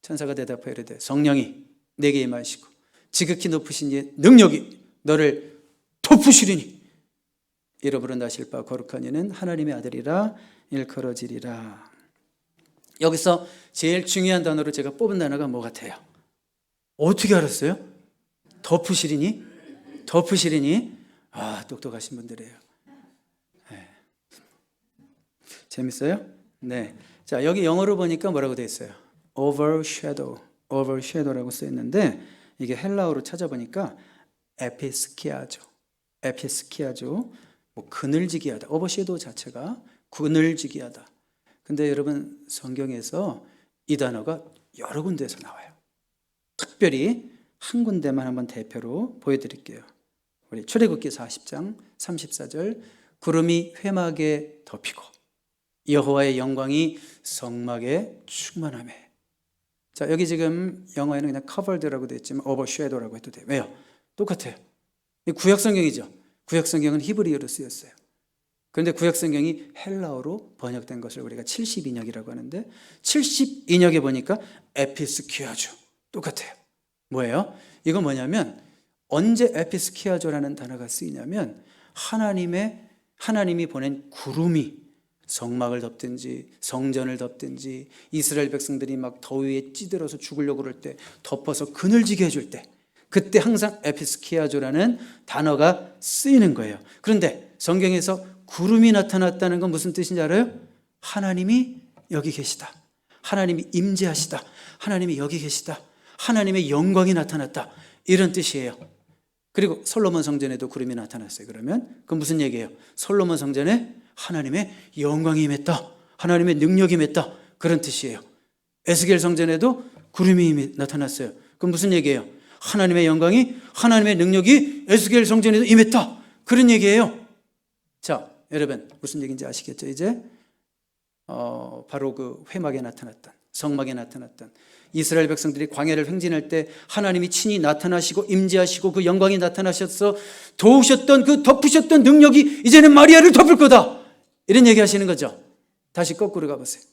천사가 대답하여 이르되 성령이 내게 임하시고 지극히 높으신 이의 능력이 너를 덮으시리니 이러부로 나실 바 거룩한 이는 하나님의 아들이라 일컬어지리라. 여기서 제일 중요한 단어로 제가 뽑은 단어가 뭐 같아요? 어떻게 알았어요? 덮으시리니? 덮으시리니? 똑똑하신 분들이에요. 네. 재밌어요? 네. 자, 여기 영어로 보니까 뭐라고 되어 있어요? overshadow라고 써 있는데 이게 헬라어로 찾아보니까 에피스키아죠. 뭐 그늘지기 하다. overshadow 자체가 그늘지기 하다. 근데 여러분 성경에서 이 단어가 여러 군데에서 나와요. 특별히 한 군데만 한번 대표로 보여드릴게요. 우리 출애굽기 40장 34절 구름이 회막에 덮이고 여호와의 영광이 성막에 충만하매. 자, 여기 지금 영어에는 그냥 covered라고 되어 있지만 overshadow라고 해도 돼요. 왜요? 똑같아요. 구약 성경이죠. 구약 성경은 히브리어로 쓰였어요. 그런데 구약 성경이 헬라어로 번역된 것을 우리가 70인역이라고 하는데 70인역에 보니까 에피스키아조 똑같아요. 뭐예요? 이건 뭐냐면 언제 에피스키아조라는 단어가 쓰이냐면 하나님이 보낸 구름이 성막을 덮든지 성전을 덮든지 이스라엘 백성들이 막 더위에 찌들어서 죽으려고 그럴 때 덮어서 그늘지게 해줄 때 그때 항상 에피스키아조라는 단어가 쓰이는 거예요. 그런데 성경에서 구름이 나타났다는 건 무슨 뜻인지 알아요? 하나님이 여기 계시다. 하나님이 임재하시다. 하나님이 여기 계시다. 하나님의 영광이 나타났다. 이런 뜻이에요. 그리고 솔로몬 성전에도 구름이 나타났어요. 그러면 그건 무슨 얘기예요? 솔로몬 성전에 하나님의 영광이 임했다, 하나님의 능력이 임했다, 그런 뜻이에요. 에스겔 성전에도 구름이 나타났어요. 그럼 무슨 얘기예요? 하나님의 영광이, 하나님의 능력이 에스겔 성전에도 임했다, 그런 얘기예요. 자, 여러분 무슨 얘기인지 아시겠죠? 이제 바로 그 회막에 나타났던, 성막에 나타났던 이스라엘 백성들이 광야를 횡진할 때 하나님이 친히 나타나시고 임재하시고 그 영광이 나타나셔서 도우셨던, 그 덮으셨던 능력이 이제는 마리아를 덮을 거다, 이런 얘기 하시는 거죠. 다시 거꾸로 가보세요.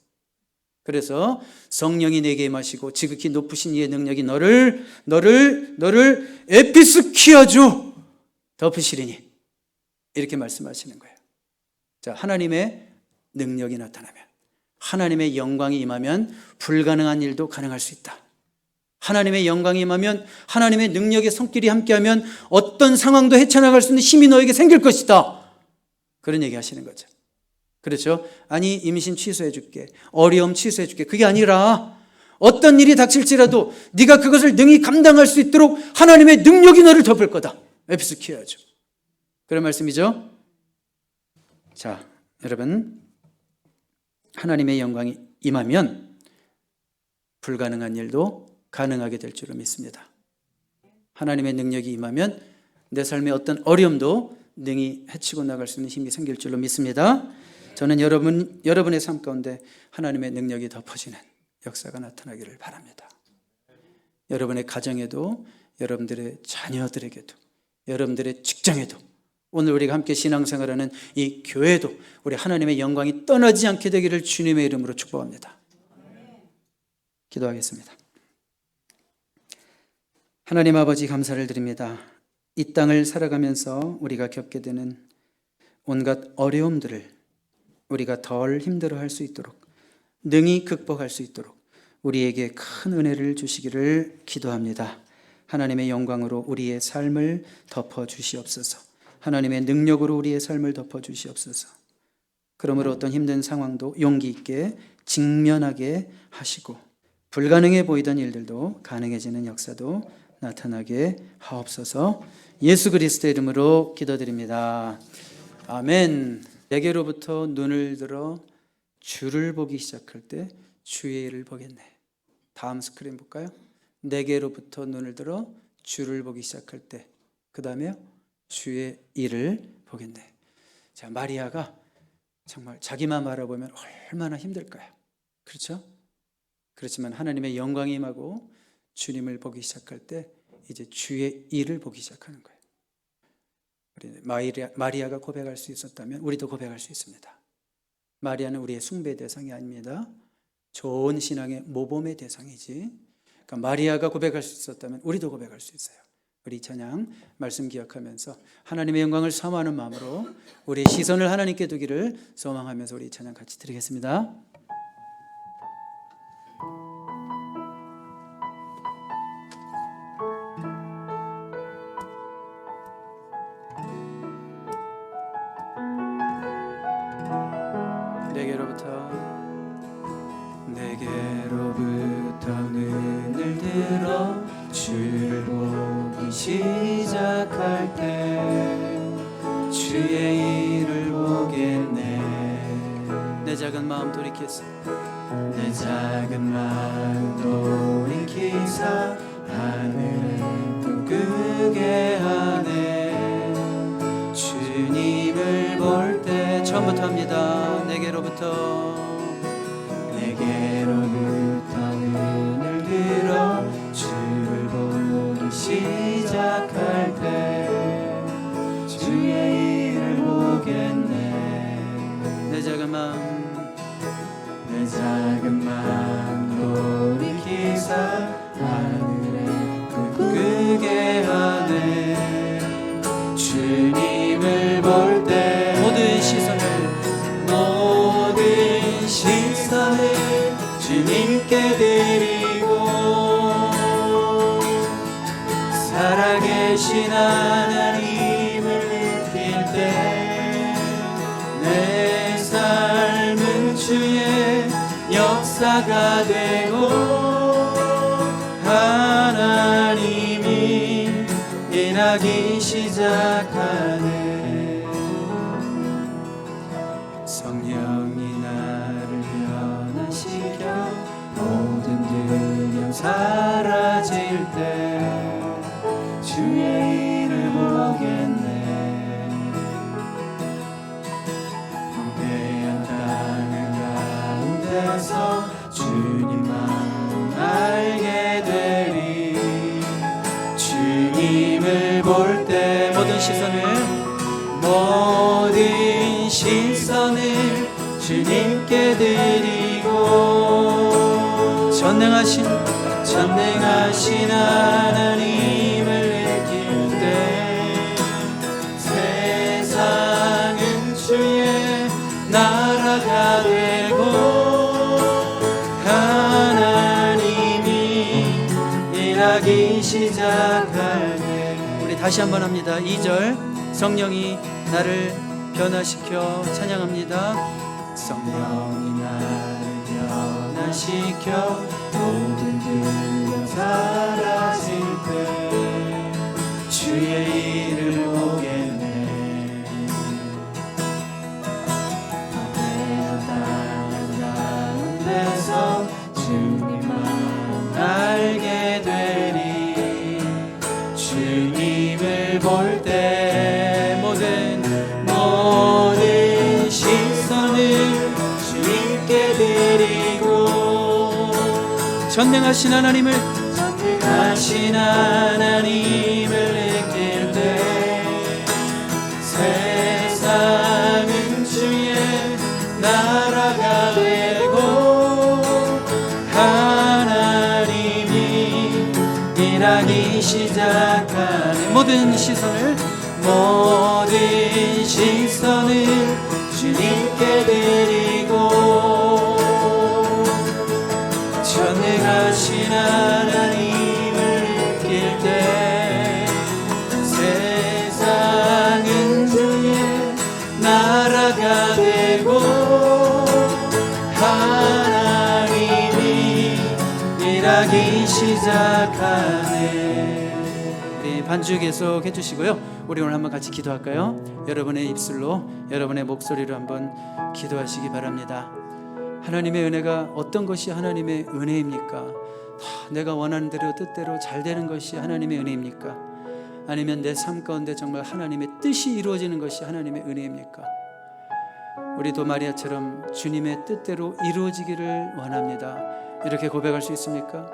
그래서 성령이 내게 임하시고 지극히 높으신 이의 능력이 너를 에피스키아주 덮으시리니, 이렇게 말씀하시는 거예요. 자, 하나님의 능력이 나타나면, 하나님의 영광이 임하면 불가능한 일도 가능할 수 있다. 하나님의 영광이 임하면, 하나님의 능력의 손길이 함께하면 어떤 상황도 헤쳐나갈 수 있는 힘이 너에게 생길 것이다, 그런 얘기 하시는 거죠. 그렇죠? 아니, 임신 취소해 줄게, 어려움 취소해 줄게, 그게 아니라 어떤 일이 닥칠지라도 네가 그것을 능히 감당할 수 있도록 하나님의 능력이 너를 덮을 거다, 에피스키아죠. 그런 말씀이죠. 자, 여러분, 하나님의 영광이 임하면 불가능한 일도 가능하게 될 줄로 믿습니다. 하나님의 능력이 임하면 내 삶의 어떤 어려움도 능히 헤치고 나갈 수 있는 힘이 생길 줄로 믿습니다. 저는 여러분의 삶 가운데 하나님의 능력이 덮어지는 역사가 나타나기를 바랍니다. 여러분의 가정에도, 여러분들의 자녀들에게도, 여러분들의 직장에도, 오늘 우리가 함께 신앙생활하는 이 교회도 우리 하나님의 영광이 떠나지 않게 되기를 주님의 이름으로 축복합니다. 기도하겠습니다. 하나님 아버지, 감사를 드립니다. 이 땅을 살아가면서 우리가 겪게 되는 온갖 어려움들을 우리가 덜 힘들어할 수 있도록, 능히 극복할 수 있도록 우리에게 큰 은혜를 주시기를 기도합니다. 하나님의 영광으로 우리의 삶을 덮어주시옵소서. 하나님의 능력으로 우리의 삶을 덮어주시옵소서. 그러므로 어떤 힘든 상황도 용기 있게 직면하게 하시고, 불가능해 보이던 일들도 가능해지는 역사도 나타나게 하옵소서. 예수 그리스도의 이름으로 기도드립니다. 아멘. 내게로부터 눈을 들어 주를 보기 시작할 때 주의 일을 보겠네. 다음 스크린 볼까요? 내게로부터 눈을 들어 주를 보기 시작할 때, 그 다음에요, 주의 일을 보겠네. 자, 마리아가 정말 자기만 바라보면 얼마나 힘들까요? 그렇죠? 그렇지만 하나님의 영광이 임하고 주님을 보기 시작할 때 이제 주의 일을 보기 시작하는 거예요. 마리아가 고백할 수 있었다면 우리도 고백할 수 있습니다. 마리아는 우리의 숭배 대상이 아닙니다. 좋은 신앙의 모범의 대상이지. 그러니까 마리아가 고백할 수 있었다면 우리도 고백할 수 있어요. 우리 찬양 말씀 기억하면서 하나님의 영광을 사모하는 마음으로 우리의 시선을 하나님께 두기를 소망하면서 우리 찬양 같이 드리겠습니다.
내게로부터 눈을 들어 주를 보기 시작할 때 주의 일을 보겠네.
내 작은 마음 돌이키사,
내 작은 마음 돌이키사 하늘을 꿈꾸게 하네. 주님을 볼 때
처음부터 합니다. 내게로부터
눈을 들어 주를 보기 시작할 때 주의 일을 보겠네.
내 작은
마음 돌이키사 하늘에 꿈꾸게 하네. 주님을 볼 때
모든 시선을
주님께 드리고, 살아계신 하나님을 느낄 때 내 삶은 주의 역사가 되고 하나님이 일하기 시작하네.
사라질 때 주의 일을 보겠네. 황폐한 땅 가운데서 주님만 알게 되리. 주님을 볼 때 모든 시선을 주님께 드리고 전능하신 하나님을 느낄 때 세상은 주의 나라가 되고 하나님이 일하기 시작하네. 우리 다시 한번 합니다. 2절 성령이 나를 변화시켜 찬양합니다. 성령이 나를 변화시켜 모든 두려움 사라질 때 주의 일을 보겠네. 황폐한 땅 가운데서 주님만 알게 되리. 주님을 볼 때 모든 시선을 주님께 드리고 전능하신 하나님을 느낄 때 세상은 주의 나라가 되고 하나님이 일하기 시작하네. 모든 시선을 주님께 드리고 전능하신 하나님을 느낄 때 세상은 주의 나라가 되고 하나님이 일하기 시작하네. 우리 반주 계속 해주시고요. 우리 오늘 한번 같이 기도할까요? 여러분의 입술로 여러분의 목소리로 한번 기도하시기 바랍니다. 하나님의 은혜가 어떤 것이 하나님의 은혜입니까? 내가 원하는 대로 뜻대로 잘 되는 것이 하나님의 은혜입니까? 아니면 내 삶 가운데 정말 하나님의 뜻이 이루어지는 것이 하나님의 은혜입니까? 우리도 마리아처럼 주님의 뜻대로 이루어지기를 원합니다. 이렇게 고백할 수 있습니까?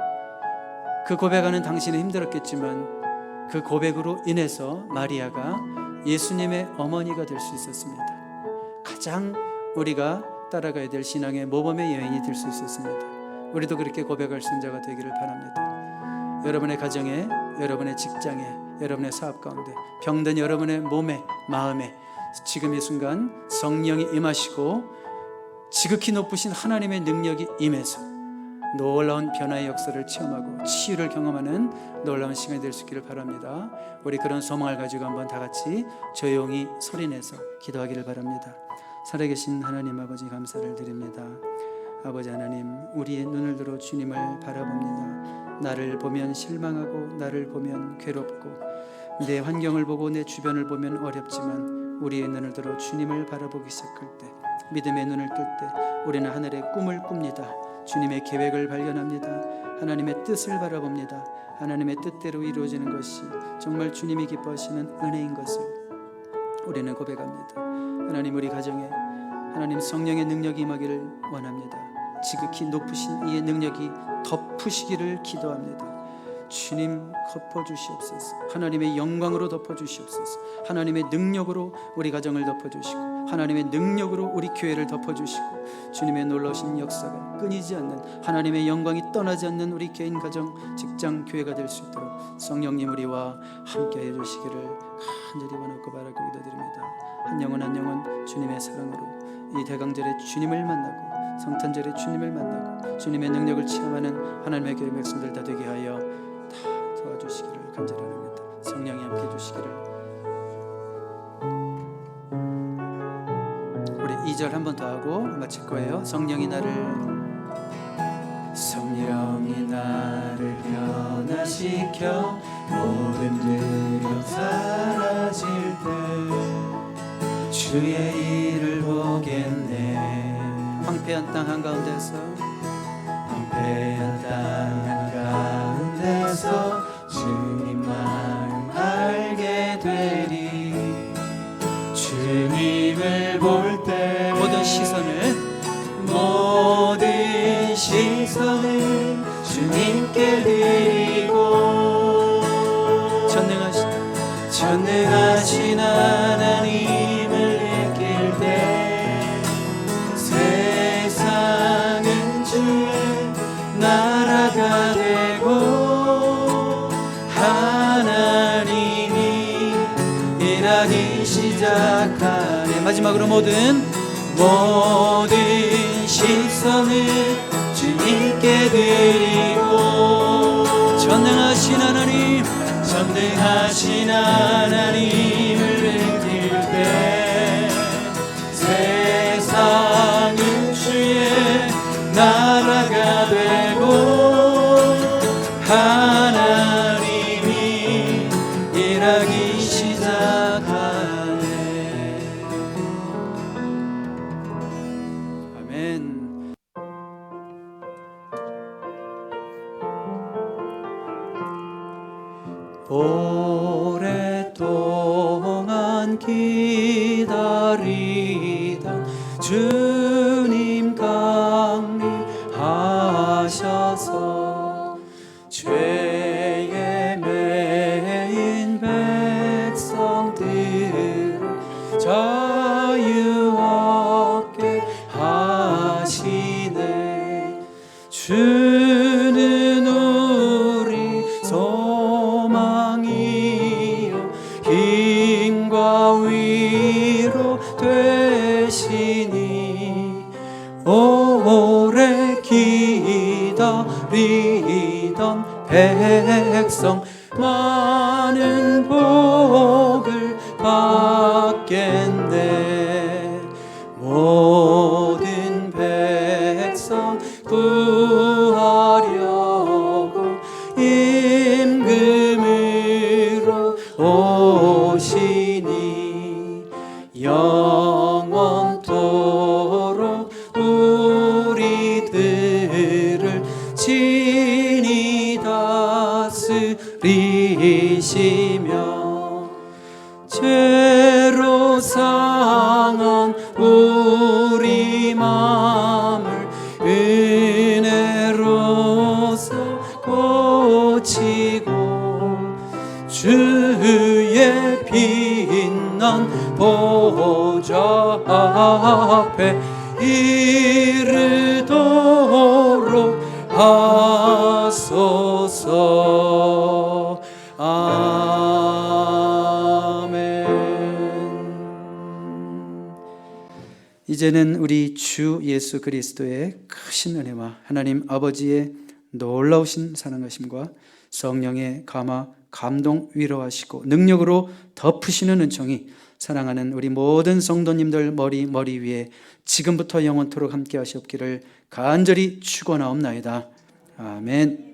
그 고백하는 당신은 힘들었겠지만 그 고백으로 인해서 마리아가 예수님의 어머니가 될 수 있었습니다. 가장 우리가 따라가야 될 신앙의 모범의 여인이 될 수 있었습니다. 우리도 그렇게 고백할 수 있는 자가 되기를 바랍니다. 여러분의 가정에, 여러분의 직장에, 여러분의 사업 가운데, 병든 여러분의 몸에, 마음에 지금 이 순간 성령이 임하시고 지극히 높으신 하나님의 능력이 임해서 놀라운 변화의 역사를 체험하고 치유를 경험하는 놀라운 시간이 될 수 있기를 바랍니다. 우리 그런 소망을 가지고 한번 다 같이 조용히 소리내서 기도하기를 바랍니다. 살아계신 하나님 아버지 감사를 드립니다. 아버지 하나님, 우리의 눈을 들어 주님을 바라봅니다. 나를 보면 실망하고 나를 보면 괴롭고 내 환경을 보고 내 주변을 보면 어렵지만 우리의 눈을 들어 주님을 바라보기 시작할 때, 믿음의 눈을 뜰 때 우리는 하늘의 꿈을 꿉니다. 주님의 계획을 발견합니다. 하나님의 뜻을 바라봅니다. 하나님의 뜻대로 이루어지는 것이 정말 주님이 기뻐하시는 은혜인 것을 우리는 고백합니다. 하나님, 우리 가정에 하나님 성령의 능력이 임하기를 원합니다. 지극히 높으신 이의 능력이 덮으시기를 기도합니다. 주님 덮어주시옵소서. 하나님의 영광으로 덮어주시옵소서. 하나님의 능력으로 우리 가정을 덮어주시고 하나님의 능력으로 우리 교회를 덮어주시고 주님의 놀라우신 역사가 끊이지 않는, 하나님의 영광이 떠나지 않는 우리 개인, 가정, 직장, 교회가 될 수 있도록 성령님 우리와 함께 해주시기를 간절히 원하고 바라고 기도드립니다. 한 영혼 한 영혼 주님의 사랑으로 이 대강절에 주님을 만나고 성탄절에 주님을 만나고 주님의 능력을 체험하는 하나님의 교회 백성들 다 되게 하여 다 도와주시기를 간절히 원합니다. 성령이 함께 해주시기를. 우리 2절 한 번 더 하고 마칠 거예요. 성령이 나를 변화시켜 모든 두려움 사라질 때 주의 일을 보겠네. 황폐한 땅 한가운데서 황폐한 땅
주님께 드리고 전능하신 하나님을 느낄 때 세상은 주의 나라가 되고 하나님이 일하기 시작하네. 마지막으로 모든 시선을 주님께 드리고 전능하신 하나님을 느낄 때 세상은 주의 나라가 되고 하나님이 일하기 시작하네. 아멘. 오랫동안 기다리던 주님 강림하셔서 죄에 매인 백성들을 자유 얻게 하시네. 주는 우리 소망이요 힘과 위로 되시니 오래 기다리던 백성 많은 복을 받겠네. 모든 백성 구하려고 임금으로 오시니 영원토록 우리들을 친히 다스리시며 죄로 상한 우리 마음을 은혜로서 고치고 주의 빛난 보좌 앞에 이르도록 하소서. 아멘. 이제는 우리 주 예수 그리스도의 크신 은혜와 하나님 아버지의 놀라우신 사랑하심과 성령의 감화, 감동, 위로하시고 능력으로 덮으시는 은총이 사랑하는 우리 모든 성도님들 머리 위에 지금부터 영원토록 함께 하시옵기를 간절히 축원하옵나이다. 아멘.